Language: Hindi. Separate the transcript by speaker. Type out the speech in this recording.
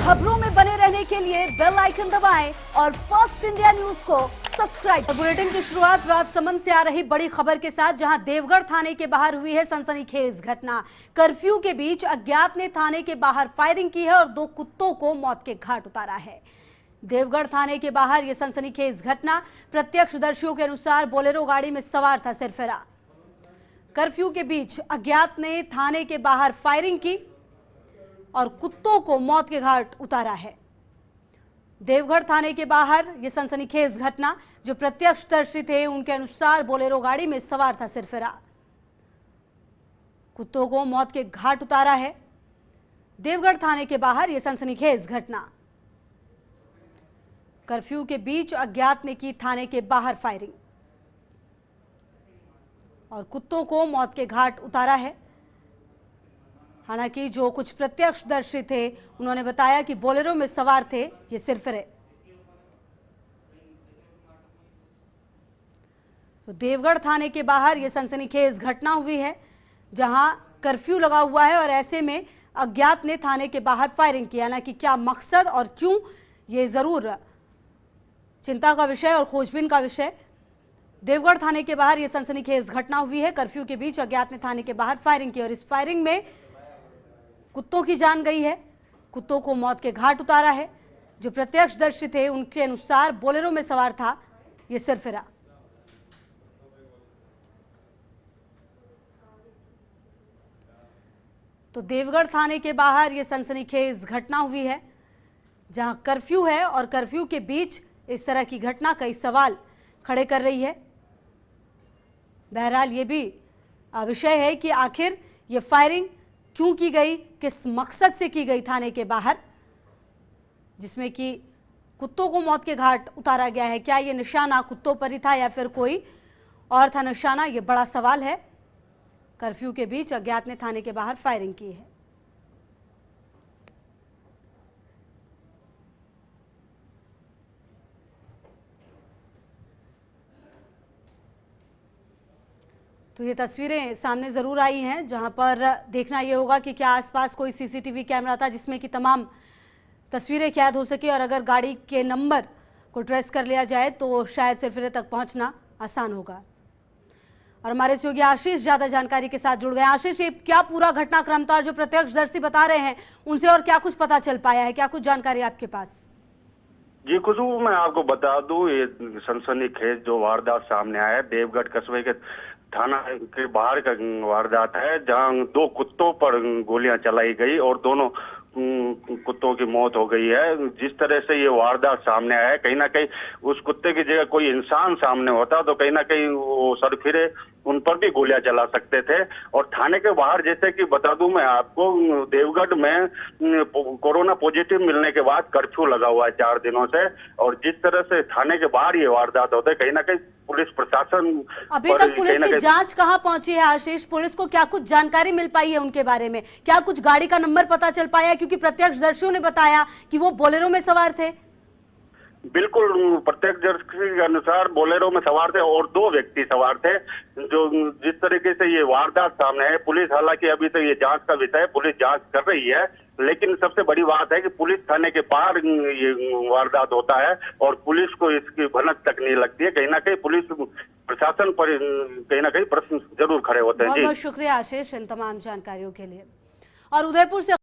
Speaker 1: खबरों में बने रहने के लिए बेल आइकन दबाएं और फर्स्ट इंडिया न्यूज को सब्सक्राइब। बुलेटिन की शुरुआत राजसमंद से आ रही बड़ी खबर के साथ, जहां देवगढ़ थाने के बाहर हुई है सनसनीखेज घटना। कर्फ्यू के बीच अज्ञात ने थाने के बाहर फायरिंग की है और 2 कुत्तों को मौत के घाट उतारा है। देवगढ़ थाने के बाहर यह सनसनीखेज घटना, प्रत्यक्षदर्शियों के अनुसार बोलेरो गाड़ी में सवार था सिरफिरा। कर्फ्यू के बीच अज्ञात ने थाने के बाहर फायरिंग की और कुत्तों को मौत के घाट उतारा है। देवगढ़ थाने के बाहर यह सनसनीखेज घटना, जो प्रत्यक्षदर्शी थे उनके अनुसार बोलेरो गाड़ी में सवार था सिरफिरा, कुत्तों को मौत के घाट उतारा है। देवगढ़ थाने के बाहर यह सनसनीखेज घटना, कर्फ्यू के बीच अज्ञात ने की थाने के बाहर फायरिंग और कुत्तों को मौत के घाट उतारा है। हालांकि जो कुछ प्रत्यक्षदर्शी थे उन्होंने बताया कि बोलेरो में सवार थे ये सिरफिरे। तो देवगढ़ थाने के बाहर ये सनसनीखेज घटना हुई है, जहां कर्फ्यू लगा हुआ है और ऐसे में अज्ञात ने थाने के बाहर फायरिंग की। हालांकि क्या मकसद और क्यों, ये जरूर चिंता का विषय और खोजबीन का विषय। देवगढ़ थाने के बाहर यह सनसनीखेज घटना हुई है। कर्फ्यू के बीच अज्ञात ने थाने के बाहर फायरिंग की और इस फायरिंग में कुत्तों की जान गई है, कुत्तों को मौत के घाट उतारा है। जो प्रत्यक्षदर्शी थे उनके अनुसार बोलेरो में सवार था यह सिरफिरा। तो देवगढ़ थाने के बाहर यह सनसनीखेज घटना हुई है, जहां कर्फ्यू है और कर्फ्यू के बीच इस तरह की घटना कई सवाल खड़े कर रही है। बहरहाल ये भी विषय है कि आखिर ये फायरिंग क्यों की गई, किस मकसद से की गई थाने के बाहर, जिसमें कि कुत्तों को मौत के घाट उतारा गया है। क्या ये निशाना कुत्तों पर ही था या फिर कोई और था निशाना, ये बड़ा सवाल है। कर्फ्यू के बीच अज्ञात ने थाने के बाहर फायरिंग की है। तो ये तस्वीरें सामने जरूर आई हैं, जहां पर देखना ये होगा कि क्या आसपास कोई सीसीटीवी कैमरा था जिसमें कि तमाम तस्वीरें कैद हो सके, और अगर गाड़ी के नंबर को ट्रेस कर लिया जाए तो शायद सिरफिरे तक पहुंचना आसान होगा। और हमारे सहयोगी आशीष ज्यादा जानकारी के साथ जुड़ गए। आशीष, ये क्या पूरा घटनाक्रम था और जो प्रत्यक्षदर्शी बता रहे हैं उनसे और क्या कुछ पता चल पाया है, क्या कुछ जानकारी आपके पास?
Speaker 2: जी खुशबू, मैं आपको बता दूं, ये सनसनीखेज जो वारदात सामने आया है देवगढ़ कस्बे के थाना के बाहर का वारदात है, जहां 2 कुत्तों पर गोलियां चलाई गई और दोनों कुत्तों की मौत हो गई है। जिस तरह से ये वारदात सामने आया है, कहीं ना कहीं उस कुत्ते की जगह कोई इंसान सामने होता तो कहीं ना कहीं वो सरफिरे उन पर भी गोलियां चला सकते थे। और थाने के बाहर, जैसे कि बता दूं मैं आपको, देवगढ़ में कोरोना पॉजिटिव मिलने के बाद कर्फ्यू लगा हुआ है 4 दिनों से, और जिस तरह से थाने के बाहर ये वारदात होते हैं, कहीं ना कहीं पुलिस प्रशासन
Speaker 1: अभी तक पुलिस की जांच कहां पहुंची है आशीष? पुलिस को क्या कुछ जानकारी मिल पाई है उनके बारे में? क्या कुछ गाड़ी का नंबर पता चल पाया? क्योंकि प्रत्यक्षदर्शियों ने बताया कि वो बोलेरो में सवार थे।
Speaker 2: बिल्कुल, प्रत्यक्षदर्शी के अनुसार बोलेरो में सवार थे और 2 व्यक्ति सवार थे। जो जिस तरीके से ये वारदात सामने है, पुलिस, हालांकि अभी तो ये जांच का विषय है, पुलिस जांच कर रही है, लेकिन सबसे बड़ी बात है कि पुलिस थाने के बाहर ये वारदात होता है और पुलिस को इसकी भनक तक नहीं लगती है। कहीं ना कहीं पुलिस प्रशासन पर कहीं ना कहीं प्रश्न जरूर खड़े होते हैं।
Speaker 1: बहुत बहुत शुक्रिया आशीष इन तमाम जानकारियों के लिए। और उदयपुर से